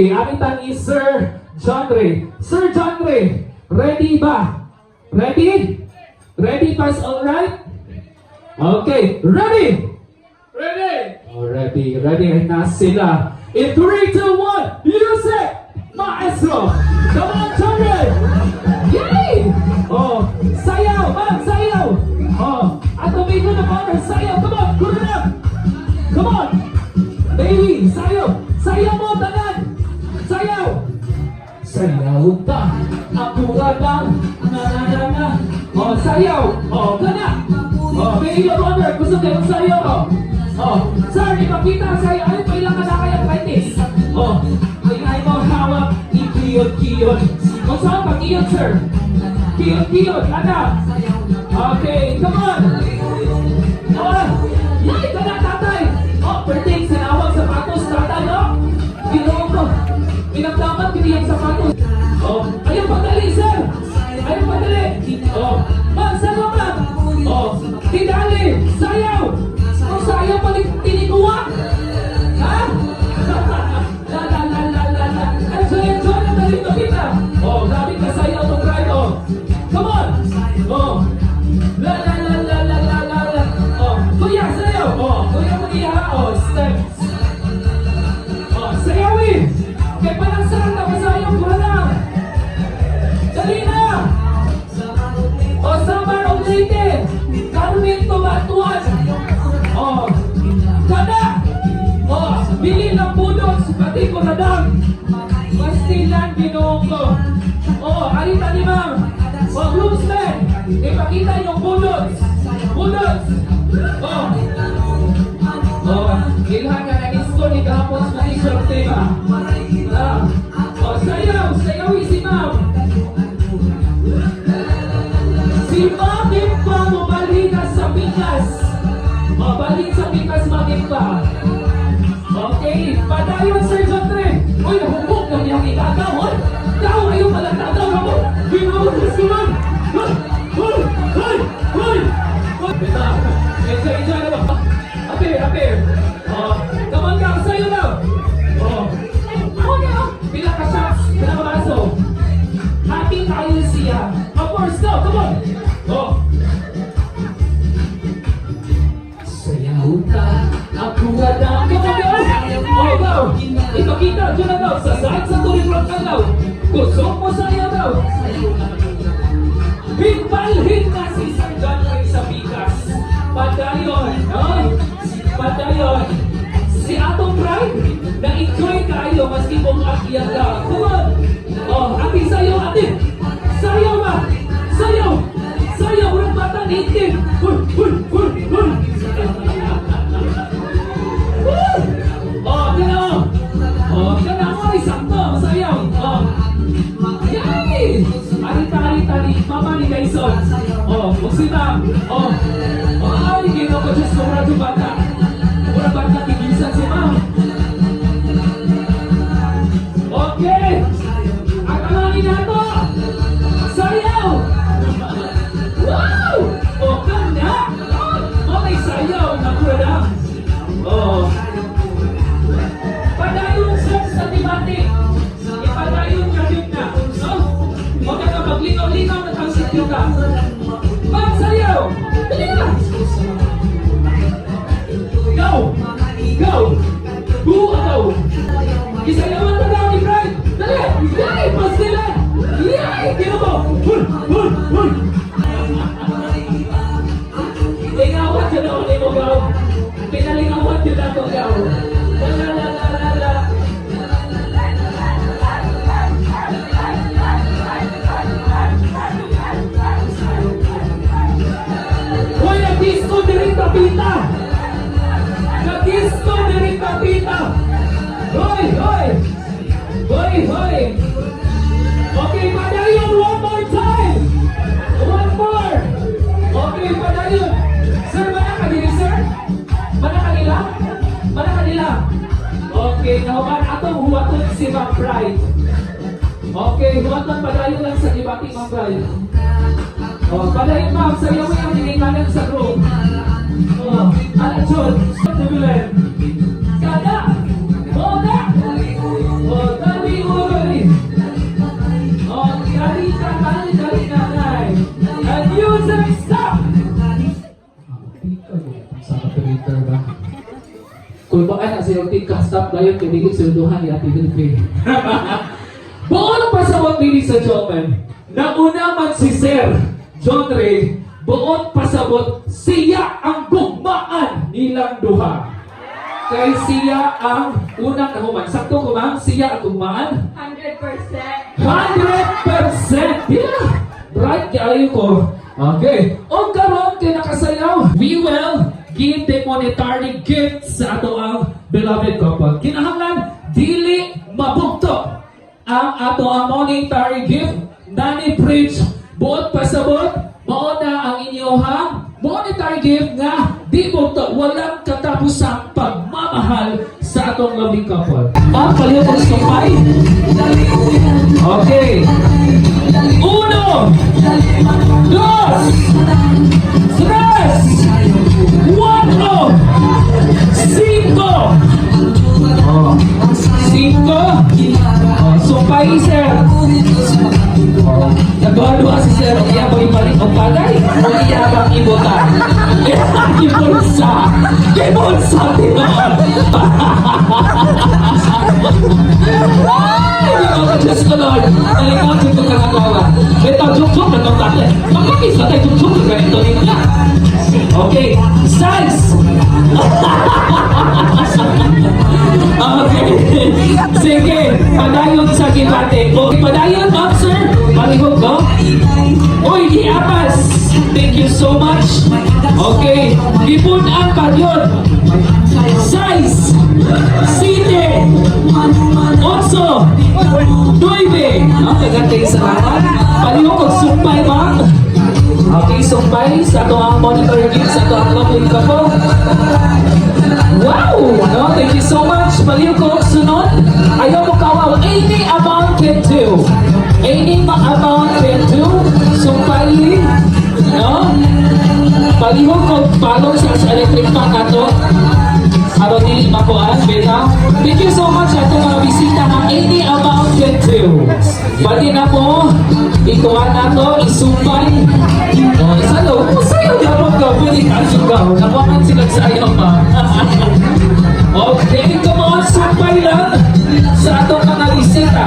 Okay, anitan ni Sir John Ray. Sir John Ray, ready ba? Ready? Ready, pass all right? Okay, ready? Ready! Oh, ready, ready na sila. In 3, 2, 1, music! Maestro! Come on, John Ray! Yay! Oh, sayaw! Ma'am, sayaw! Oh, at umigo na partner, sayaw! Come on, guru na! Come on! Baby, sayaw! Sayaw mo, tanan! Sayaw! Sayaw ka! Ako ka lang! Na. Oh, sayaw! Oh, gana! Oh, baby of honor! Gusto kayo sayaw! Oh, sir, ipakita sayaw! Ay, kailangan na kaya practice! Oh, ay mo hawak! Ikiyot-kiyot! Kung saan pag-iyot, sir? Kiyot-kiyot! Ana! Okay, come on! Oh, yay! Gana, tatay! Oh, perting sinawag sapatos, tatay, no? Ginoon ko! Pinagdaman ko niyang sapatos! Oh, ayaw pagdali, sir! Ayaw pagdali! Oh, ma'am, saan mo, ma'am? Oh, tidali! Sayaw! Oh, sayaw palik tinikuha! Ha? La. Enjoy na talito kita! Oh, grabe ka sayaw to cry, oh! Come on! Oh! La. Oh, kuya, sayaw! Oh, kuya mo niya, oh, step! Oh, sayawin! Kaya parang saan na masayaw ko na! Dali na! Oh, summer of Leyte! Karunin tumatuan! Oh, kada! Oh, bili ng budot! Pati ko na dang! Pastilan, ginoong ko! Oh, harita ni ma'am! Oh, groomsmen! Ipakita yung budot! Budot! Oh! Oh, ilhan ka na isko ni kahapon sa isang tema! Ah! Oh, sayaw! Sayawin si ma'am! Si Maging pa bumalik sa pikas. Mabalik sa pikas Maging pa. Okay, padayon Sir John Ray. Uy, nahubog na niyang ikagaw. Hoy, tao ayaw pala tataw na mo. Ginawag na siman. Hoy. Bita, enjoy na ba? Apir. Oh, kaman ka, sayo na. Oh, pila ka shots, pila ka baso. Happy tayo siya. Of course, no, come on. Oh. Sayaw ka, ako adang oh, daw. Ipakita, dyan na daw. Sa saan sa tuloy ng kalaw. Gusto mo sayaw daw. Himbalhin na si Sir John Ray sa pikas. Padayon, no? Padayon. Si Atong Pride, na-enjoy kayo maski kung akyan ka. Come on. Oh, ate sayaw, ate. Sayaw ba? Sayaw! Walang bata native! Hul! Oh, gano'n! Oh, gano'n! Ay, sakto! Sayaw! Oh! Yay! Alita! Mama ni Kaison! Oh, magsita! Oh! Ay, gano'n ko dyan sobra yung bata! Wala bata tigisan si ma'am! Okay! Ang alangin na to! Sayaw! Wow! Oh, ganda! Oh, may sayaw na kuya. Oh. Padayon sa debate. Ipadayon ka din na. No? Huwag ka maglinaw-linaw na kang sityo ka. Ma'am, sayaw! Dali na! Go! Go! Isayawan na daw ni Pride! Dali! Yay! Mas nila! Yay! Kino mo! Hul! Lingawan dyan ako ni mo gaw. Pinalingawan dyan ako gaw. La. Hoy, nag-disco direct tapita! Hoy! Okay, padayon one more time! One more! Okay, padayon! Sir, mana kanila, sir? Mana kanila? Okay, nahuman atong huwaton si Ma'am Pride. Okay, huwaton padayon lang sa debate, Ma'am Pride. Oh, padayon, ma'am, sayaw mo yung hinikanan sa group. Oh, John, Kada! Kada! Oh, guys, stop! Sa operator ba? Kung ba na sa'yo, tika, stop dayon, kailigid silduhan ni Ate Vilpe. Buong pasabot nili sa Joman, nauna man si Sir John Ray, buong pasabot, siya ang gugmaan nilang duha. Kay siya ang unang nahuman. Sakto ko ma'am, siya ang gugmaan? 100%. 100%! Yeah! Right, kaya ko. Okay. O karon kay nakasayaw, we will give the monetary gifts sa ato ang beloved couple. Kinahanglan, dili mabugto ang ato ang monetary gift. Nani preach, buot pasabot, mao na ang inyong monetary gift nga di bugto, walang katapusang pagmamahal sa atong lovely couple. Paliw ko sumpay. Okay. 1, 2, 3, 4, 5. Oh, 5. Sumpay, sir. Nagawa si sir. Iya mo ibalik ang palay. O iya bang ibutan? Ibulsa. Ibulsa, tinoon. Ay, Diyos ko, Lord. Talingon dito ka nagawa. Ito, juk-juk na itong tatay. Magkakis na tayo juk-juk na ganito nila. Okay. Size! Okay. Sige. Padayon sa kibate. Okay, padayon, ma'am, sir. Palihog ko. Uy, iabas. Thank you so much. Okay. Ipunan pa yun. Size. Sine. Oso. Nueve. Ang kagantay sa lahat. Palihog ko, sumpay, ma'am. Okay, sumpay. Sa ito ang monitor gift. Sa ito ang lovely couple. Wow! No, thank you so much. Palihog ko, sunod. Ayaw mo kawaw. Any amount can do. Any amount can do. Sumpay. No? Palihog ko, palong sa electric pan ato. Aron ni makuan, beta. Thank you so much ato mga bisita ng any amount can do. Pati na po, ikuan nato, isumpay. O, isa daw, sayo dapat ka, pwede ka sugaw. Nakuhaan sila sa ayaw pa. Okay, come on, sumpay lang sa atong mga bisita.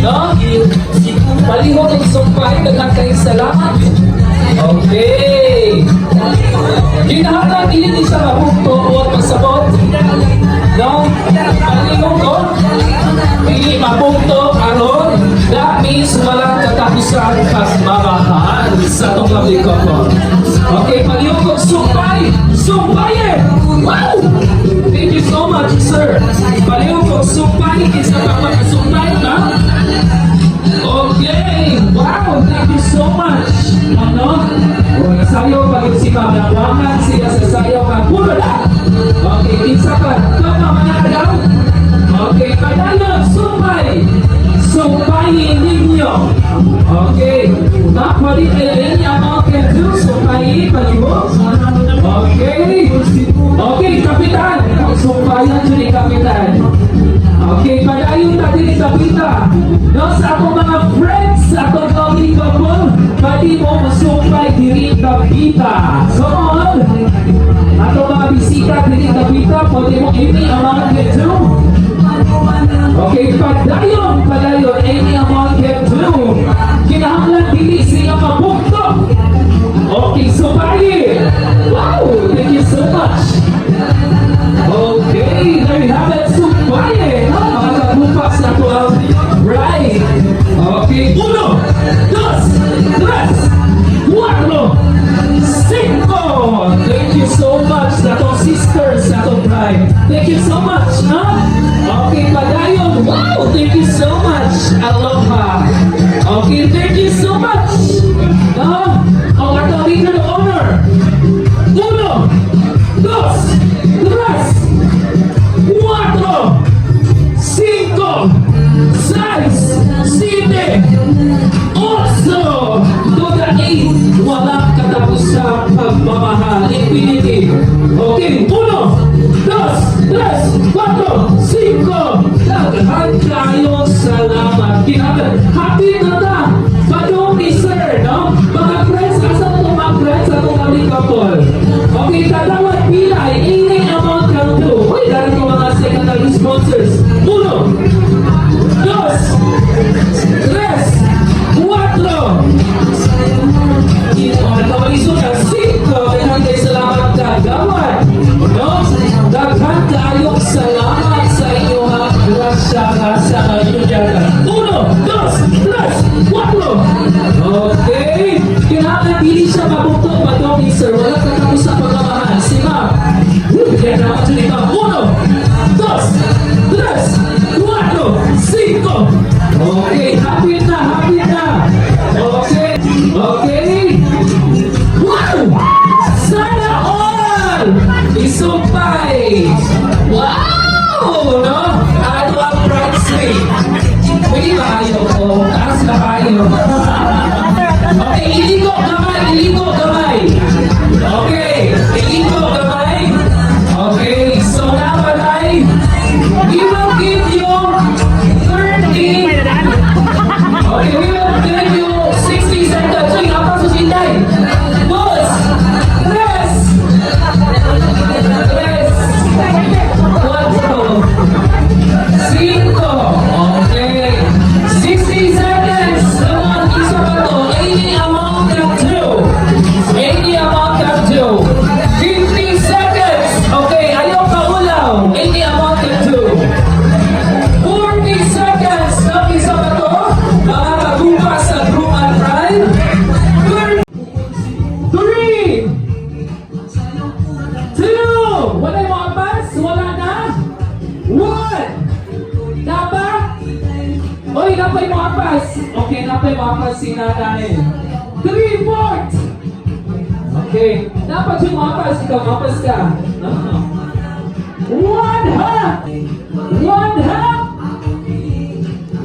No? Palihog ang sumpay, daghang kayong salamat. Okay. Kinahanglan hindi siya mabugto o magsabot. No? Palihog ko. Hindi mabugto aron. That means walang katapusan pagmamahal sa itong lovely couple. Okay, palihog ko. Sumpay! Sumpay eh! Wow! Thank you so much, sir. Palihog ko. Sumpay. Isa pa pagkasumpay, ha? Okay! Wow! Thank you so much! Ano? O, nasayaw pa yung si Pagnawangan sila sa sayaw ka. Puro na! Okay, isa pa. Tama managaw? Okay, padayon, sumpay! Sumpayin ninyo! Okay, napalit ay ang mga kendo, sumpayin, palibos. Okay! Okay, kapitan! Sumpayan dyan ni kapitan. Okay, padayon natin ni kapitan. No, sa akong mga friends, sa akong lovely couple, pwede mo masumpay diri kapita. Come on! Ato mga bisita diri kapita, pwede mo ini ang mga kendo. Okay, padayon, any amount can do. Kinahanglan dili siya mabukto. Okay, sumpayin. Wow, thank you so much. Okay, there you have it, sumpayin. Mga kabupas na to ang right. Okay, 1, 2, 3, 4, 5. Thank you so much sa itong sisters, sa itong bride. Thank you so much, ha? Okay, padayon. Wow, thank you so much. I love her. Okay, thank you so much. No? Oh, ato dito ng honor. 1, 2, 3, 4, 5, 6, 7, 8, toda 8. Walang katapos sa pagmamahal. Infinity. Okay, 1, 2, 3, 4, 5. Daghang kayong salamat. Happy na ta. Padong ni sir, no? Mga friends, asa na itong mga napay mapas si nanay. 3/4. Okay. Dapat yung mapas, ikaw mapas ka. 1/2. 1/2.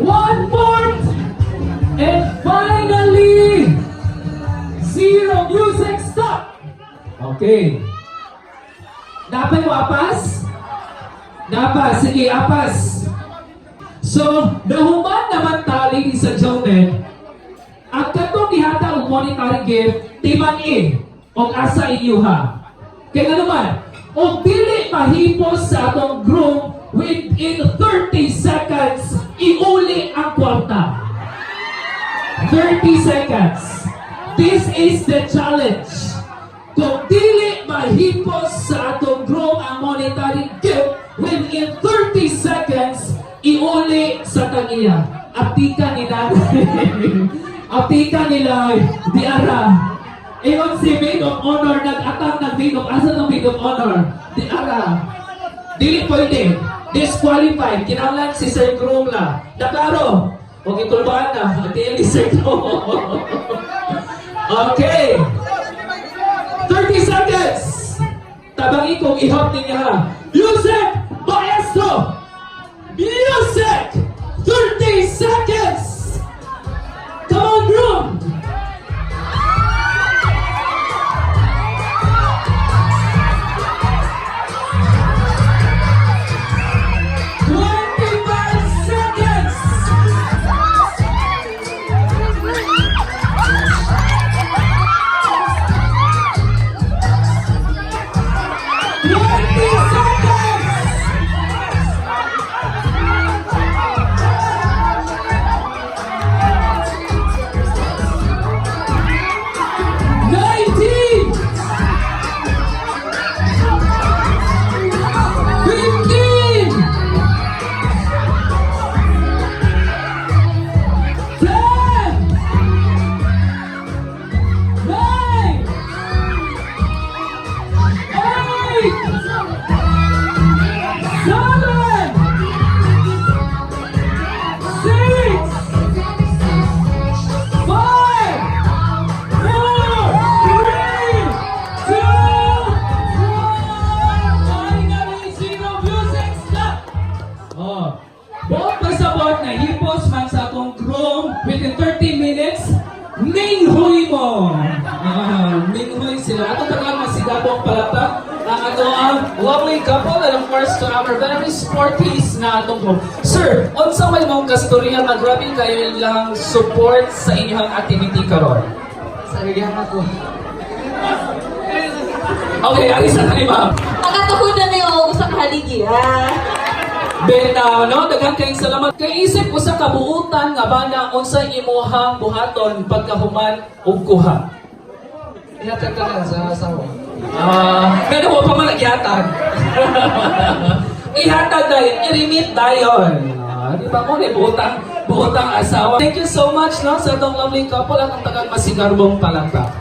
1/4. And finally, 0. Music stop. Okay. Dapat mo apas? Dapat. Sige, apas. So, nahuman naman tali ni sa Jonet. Ang katong gihata og monetary gift, timan-i. O asa inyo ha. Kaya naman, o dili mahipos sa atong groom within 30 seconds, iuli ang kwarta. 30 seconds. This is the challenge. Kung dili mahipos sa atong groom ang monetary gift within 30 seconds, iuli sa kaniya. Atika ni nanay. Atika nila. Diara. Ewan si maid of honor nag-atang ng maid of asa ng maid of honor. Diara. Dili pwede. Disqualified. Kinahanglan si Sir Groom na. Naklaro. Huwag itulbaan na. Atiyan ni Sir Groom. Okay. 30 seconds. Tabangi kong ihop ninyo ha. Music! Maestro! Music! 30 seconds! Come on, Groom! Buot pasabot na hipos man sa akong groom within 30 minutes, minghoy mo! Minghoy sila. Ato tagang masigabong palata ang ato ang lovely couple and of course to our very sporties na atong group. Sir, unsa may mong kastorya na grabe kayo lang support sa inyong activity karon? Sarilihan ako. Okay, alis na ni ma'am. Pagkatuhod na niyo ako sa haligi, ha? Ben, no, daghang kayong salamat. Kay isip ko sa kabuutan nga bana unsa imuhang buhaton pagkahuman og kuha. Inatag ka lang sa asawa. Pero mo pa man nagyatag. Ihatag dayon, i-remit dayon. Di ba mo ni buotang asawa. Thank you so much no sa itong lovely couple at ang tagang masigarbong palata.